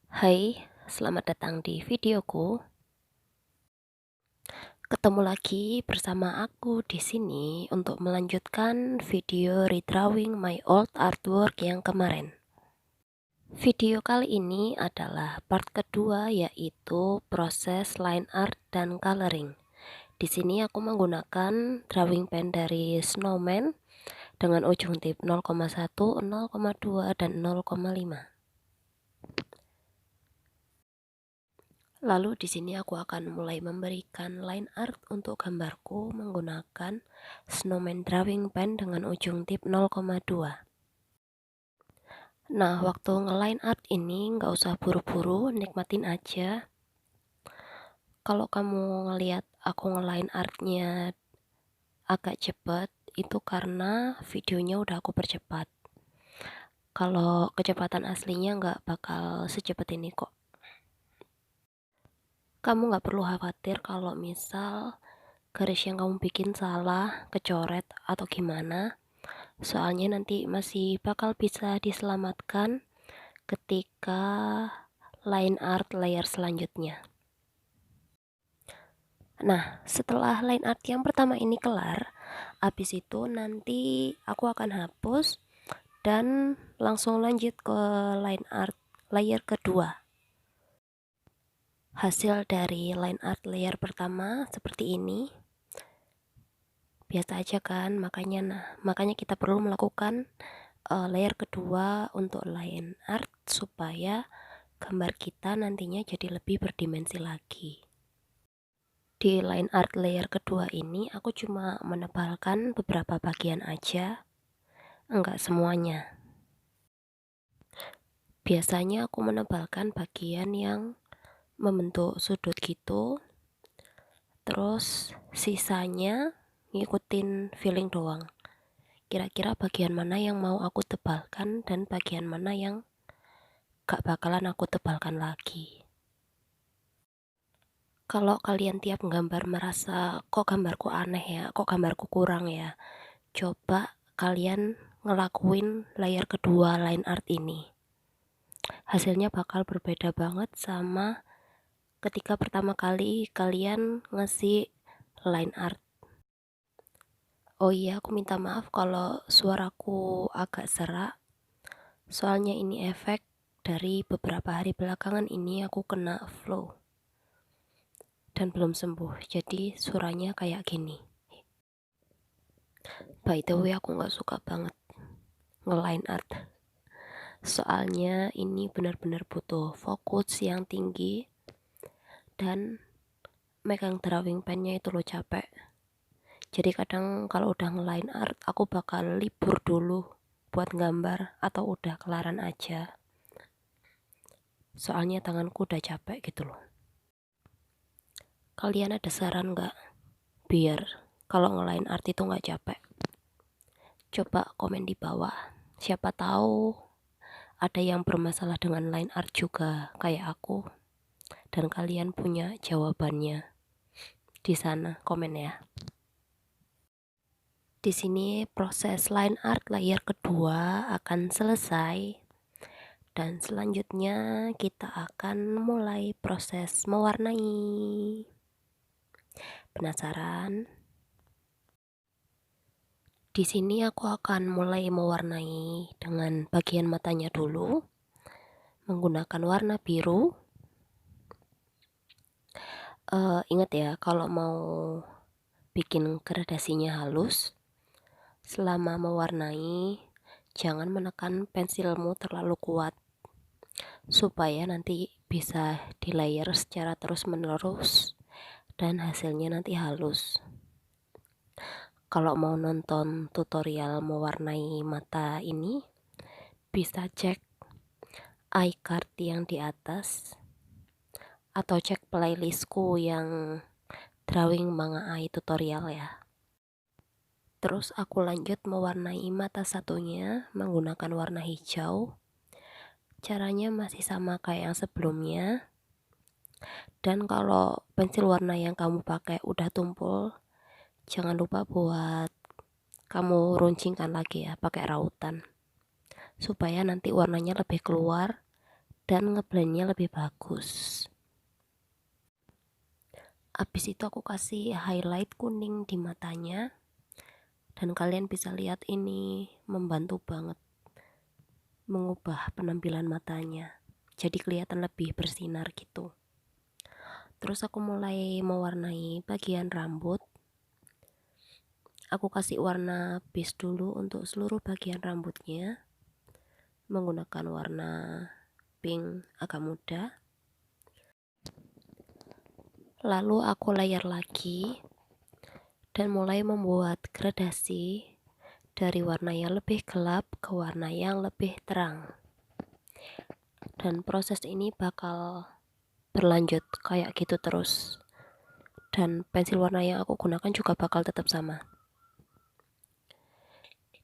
Hai, selamat datang di videoku. Ketemu lagi bersama aku di sini untuk melanjutkan video redrawing my old artwork yang kemarin. Video kali ini adalah part kedua, yaitu proses line art dan coloring. Di sini aku menggunakan drawing pen dari Snowman dengan ujung tip 0,1, 0,2 dan 0,5. Lalu di sini aku akan mulai memberikan line art untuk gambarku menggunakan Snowman drawing pen dengan ujung tip 0,2. Nah, waktu nge-line art ini nggak usah buru-buru, nikmatin aja. Kalau kamu ngelihat aku nge-line artnya agak cepet, itu karena videonya udah aku percepat. Kalau kecepatan aslinya nggak bakal secepat ini kok. Kamu nggak perlu khawatir kalau misal garis yang kamu bikin salah, kecoret, atau gimana. Soalnya nanti masih bakal bisa diselamatkan ketika line art layer selanjutnya. Nah, setelah line art yang pertama ini kelar, habis itu nanti aku akan hapus dan langsung lanjut ke line art layer kedua. Hasil dari line art layer pertama seperti ini. Biasa aja kan, makanya kita perlu melakukan layer kedua untuk line art supaya gambar kita nantinya jadi lebih berdimensi lagi. Di line art layer kedua ini aku cuma menebalkan beberapa bagian aja, enggak semuanya. Biasanya aku menebalkan bagian yang membentuk sudut gitu, terus sisanya ngikutin feeling doang. Kira-kira bagian mana yang mau aku tebalkan dan bagian mana yang gak bakalan aku tebalkan lagi. Kalau kalian tiap gambar merasa kok gambarku aneh ya, kok gambarku kurang ya, coba kalian ngelakuin layer kedua line art ini. Hasilnya bakal berbeda banget sama ketika pertama kali kalian ngasih line art. Oh iya, aku minta maaf kalau suaraku agak serak. Soalnya ini efek dari beberapa hari belakangan ini aku kena flu dan belum sembuh, jadi suaranya kayak gini. By the way, aku gak suka banget nge-line art. Soalnya ini benar-benar butuh fokus yang tinggi dan megang drawing pennya itu lo capek. Jadi kadang kalau udah nge-line art, aku bakal libur dulu buat gambar atau udah kelaran aja. Soalnya tanganku udah capek gitu loh. Kalian ada saran gak biar kalau nge-line art itu gak capek? Coba komen di bawah. Siapa tahu ada yang bermasalah dengan line art juga kayak aku dan kalian punya jawabannya. Di sana komen ya. Di sini proses line art layer kedua akan selesai dan selanjutnya kita akan mulai proses mewarnai. Penasaran? Di sini aku akan mulai mewarnai dengan bagian matanya dulu menggunakan warna biru. Ingat ya, kalau mau bikin gradasinya halus, selama mewarnai jangan menekan pensilmu terlalu kuat supaya nanti bisa di layer secara terus menerus dan hasilnya nanti halus. Kalau mau nonton tutorial mewarnai mata ini, bisa cek iCard yang di atas atau cek playlistku yang drawing manga ai tutorial ya. Terus aku lanjut mewarnai mata satunya menggunakan warna hijau. Caranya masih sama kayak yang sebelumnya. Dan kalau pensil warna yang kamu pakai udah tumpul, jangan lupa buat kamu runcingkan lagi ya pakai rautan supaya nanti warnanya lebih keluar dan ngeblendnya lebih bagus. Habis itu aku kasih highlight kuning di matanya, dan kalian bisa lihat ini membantu banget mengubah penampilan matanya, jadi kelihatan lebih bersinar gitu. Terus aku mulai mewarnai bagian rambut. Aku kasih warna beige dulu untuk seluruh bagian rambutnya, menggunakan warna pink agak muda. Lalu aku layer lagi dan mulai membuat gradasi dari warna yang lebih gelap ke warna yang lebih terang. Dan proses ini bakal berlanjut kayak gitu terus. Dan pensil warna yang aku gunakan juga bakal tetap sama.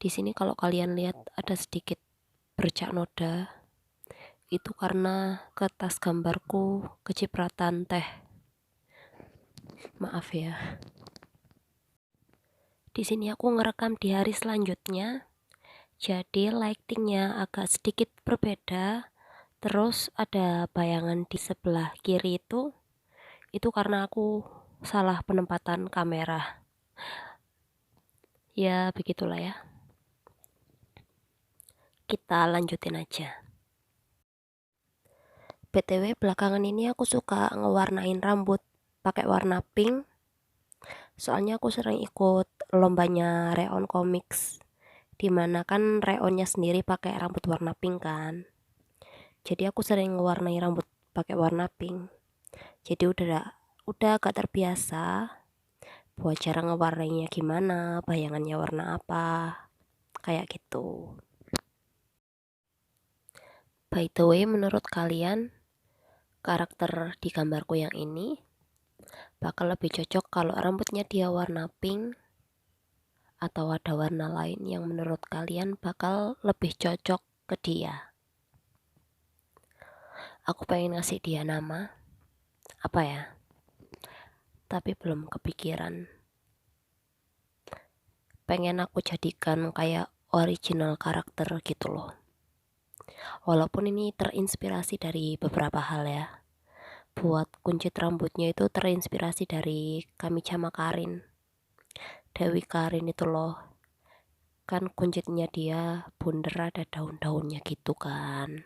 Di sini kalau kalian lihat ada sedikit bercak noda, itu karena kertas gambarku kecipratan teh. Maaf ya. Di sini aku ngerekam di hari selanjutnya, jadi lightingnya agak sedikit berbeda. Terus ada bayangan di sebelah kiri itu karena aku salah penempatan kamera. Ya begitulah ya. Kita lanjutin aja. BTW belakangan ini aku suka ngewarnain rambut pakai warna pink. Soalnya aku sering ikut lombanya Reon Comics, dimana kan Reonnya sendiri pakai rambut warna pink kan. Jadi aku sering ngewarnai rambut pakai warna pink. Jadi udah agak terbiasa buat cara ngewarnainya gimana, bayangannya warna apa, kayak gitu. By the way, menurut kalian karakter di gambarku yang ini bakal lebih cocok kalau rambutnya dia warna pink atau ada warna lain yang menurut kalian bakal lebih cocok ke dia? Aku pengen ngasih dia nama apa ya, tapi belum kepikiran. Pengen aku jadikan kayak original karakter gitu loh. Walaupun ini terinspirasi dari beberapa hal ya. Buat kuncit rambutnya itu terinspirasi dari Kamicha Makarin, Dewi Karin itu loh. Kan kuncitnya dia bundar ada daun-daunnya gitu kan.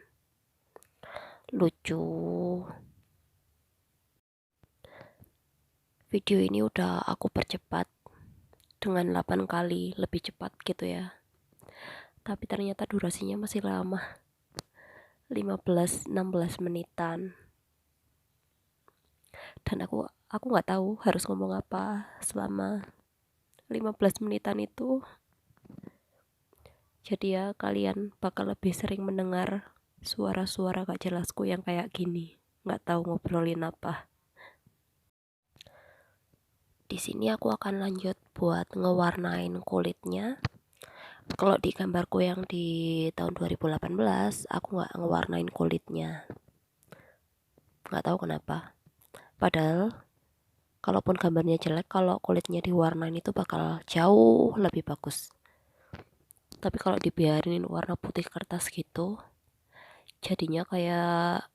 Lucu. Video ini udah aku percepat dengan 8 kali lebih cepat gitu ya. Tapi ternyata durasinya masih lama. 15-16 menitan. Dan aku nggak tahu harus ngomong apa selama 15 menitan itu. Jadi ya kalian bakal lebih sering mendengar suara-suara gak jelasku yang kayak gini, nggak tahu ngobrolin apa. Di sini aku akan lanjut buat ngewarnain kulitnya. Kalau di gambarku yang di tahun 2018, aku nggak ngewarnain kulitnya. Nggak tahu kenapa. Padahal kalaupun gambarnya jelek, kalau kulitnya diwarnain itu bakal jauh lebih bagus. Tapi kalau dibiarin warna putih kertas gitu, jadinya kayak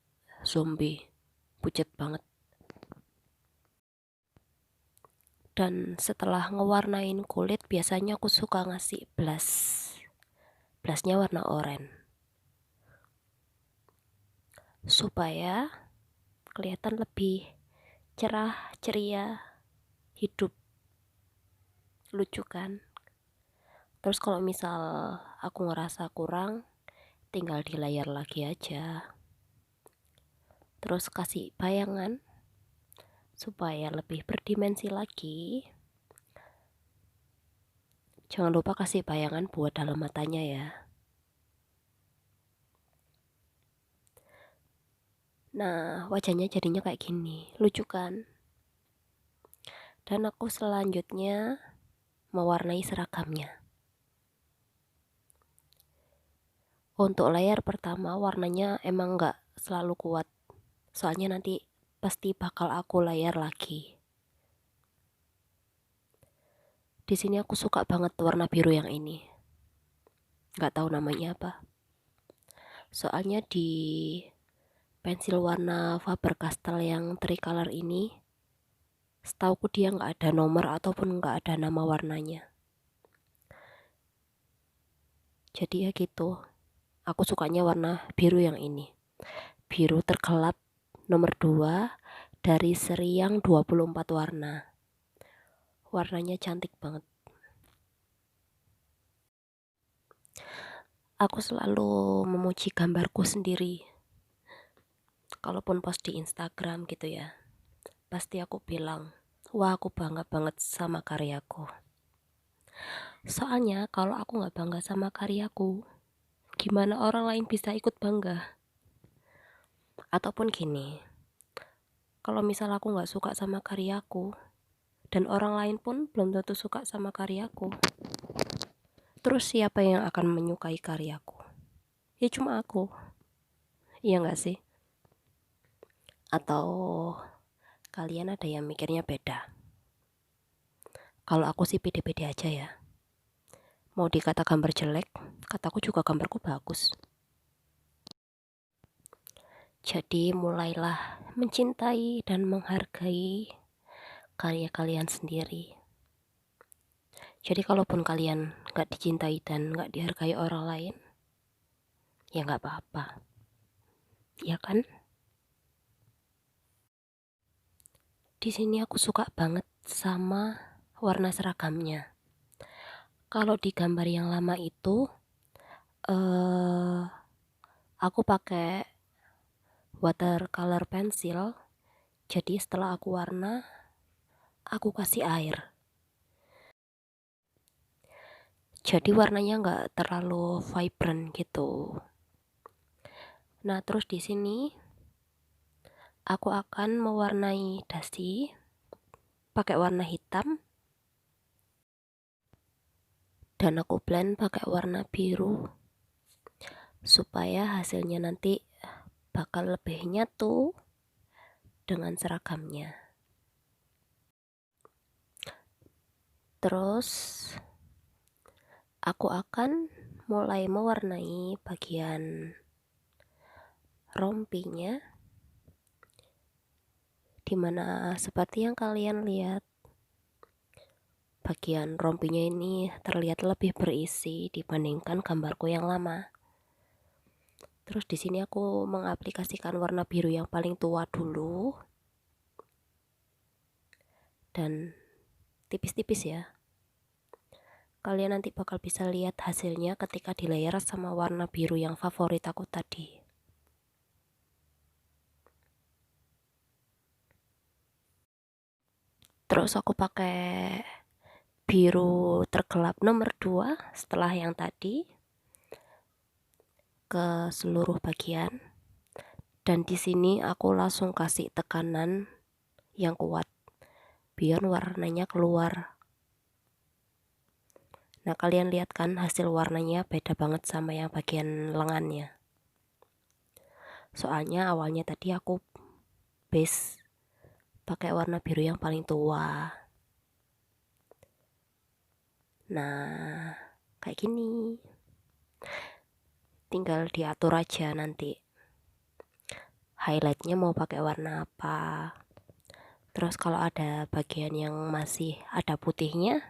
zombie, pucat banget. Dan setelah ngewarnain kulit, biasanya aku suka ngasih blushnya warna oranye, supaya kelihatan lebih cerah, ceria, hidup, lucu kan. Terus kalau misal aku ngerasa kurang, tinggal di layar lagi aja. Terus kasih bayangan supaya lebih berdimensi lagi. Jangan lupa kasih bayangan buat dalam matanya ya. Nah, wajahnya jadinya kayak gini, lucu kan? Dan aku selanjutnya mewarnai seragamnya. Untuk layar pertama warnanya emang nggak selalu kuat, soalnya nanti pasti bakal aku layar lagi. Di sini aku suka banget warna biru yang ini. Nggak tahu namanya apa. Soalnya di pensil warna Faber-Castell yang tricolor ini, setauku dia nggak ada nomor ataupun nggak ada nama warnanya. Jadi ya gitu, aku sukanya warna biru yang ini, biru tergelap nomor 2 dari seri yang 24 warna. Warnanya cantik banget. Aku selalu memuji gambarku sendiri. Kalaupun post di Instagram gitu ya, pasti aku bilang, wah aku bangga banget sama karyaku. Soalnya kalau aku gak bangga sama karyaku, gimana orang lain bisa ikut bangga? Ataupun gini, kalau misal aku gak suka sama karyaku, dan orang lain pun belum tentu suka sama karyaku, terus siapa yang akan menyukai karyaku? Ya cuma aku. Iya gak sih? Atau kalian ada yang mikirnya beda? Kalau aku sih pede-pede aja ya. Mau dikata gambar jelek, kataku juga gambarku bagus. Jadi mulailah mencintai dan menghargai karya kalian sendiri. Jadi kalaupun kalian gak dicintai dan gak dihargai orang lain, ya gak apa-apa. Ya kan? Di sini aku suka banget sama warna seragamnya. Kalau di gambar yang lama itu, aku pakai watercolor pensil. Jadi setelah aku warna, aku kasih air. Jadi warnanya nggak terlalu vibrant gitu. Nah terus di sini aku akan mewarnai dasi pakai warna hitam dan aku blend pakai warna biru supaya hasilnya nanti bakal lebih nyatu dengan seragamnya. Terus aku akan mulai mewarnai bagian rompinya, dimana seperti yang kalian lihat, bagian rompinya ini terlihat lebih berisi dibandingkan gambarku yang lama. Terus di sini aku mengaplikasikan warna biru yang paling tua dulu dan tipis-tipis ya. Kalian nanti bakal bisa lihat hasilnya ketika di layer sama warna biru yang favorit aku tadi. Terus aku pakai biru tergelap nomor 2 setelah yang tadi ke seluruh bagian. Dan di sini aku langsung kasih tekanan yang kuat biar warnanya keluar. Nah kalian lihat kan hasil warnanya beda banget sama yang bagian lengannya. Soalnya awalnya tadi aku base pakai warna biru yang paling tua. Nah kayak gini. Tinggal diatur aja nanti. Highlightnya mau pakai warna apa. Terus kalau ada bagian yang masih ada putihnya,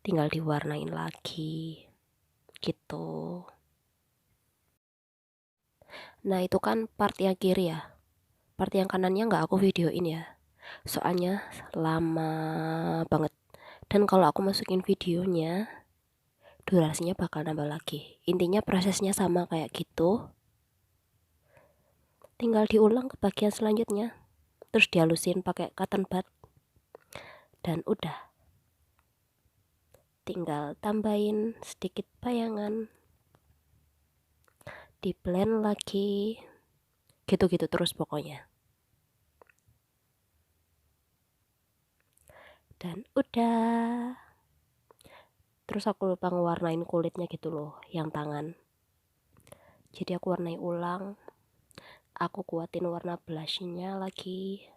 tinggal diwarnain lagi gitu. Nah itu kan part yang kiri ya, part yang kanannya nggak aku videoin ya, soalnya lama banget. Dan kalau aku masukin videonya, durasinya bakal nambah lagi. Intinya prosesnya sama kayak gitu, tinggal diulang ke bagian selanjutnya, terus dihalusin pakai cotton bud, dan udah. Tinggal tambahin sedikit bayangan, di blend lagi, gitu-gitu terus pokoknya. Dan udah. Terus aku lupa ngewarnain kulitnya gitu loh, yang tangan. Jadi aku warnai ulang, aku kuatin warna blushnya lagi.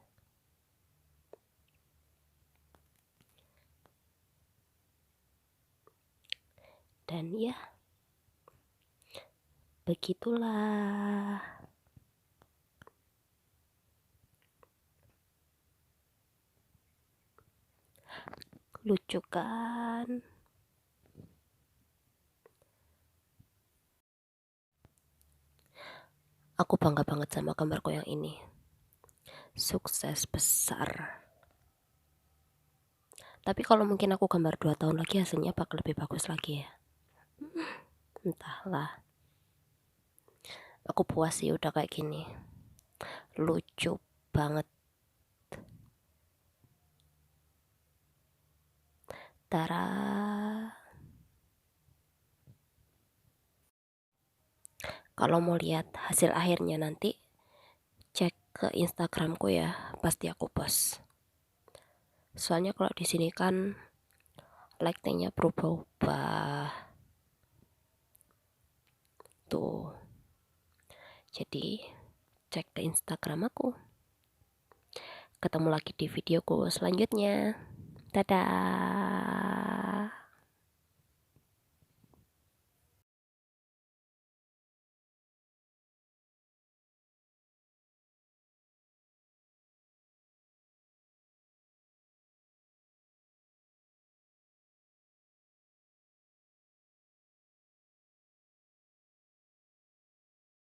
Dan ya, begitulah. Lucu kan? Aku bangga banget sama gambarku yang ini. Sukses besar. Tapi kalau mungkin aku gambar 2 tahun lagi hasilnya bakal lebih bagus lagi ya. Entahlah. Aku puas sih udah kayak gini. Lucu banget. Tara. Kalau mau lihat hasil akhirnya nanti cek ke Instagramku ya, pasti aku post. Soalnya kalau di sini kan like-nya berubah-ubah tuh. Jadi cek ke Instagram aku. Ketemu lagi di videoku selanjutnya. Dadah.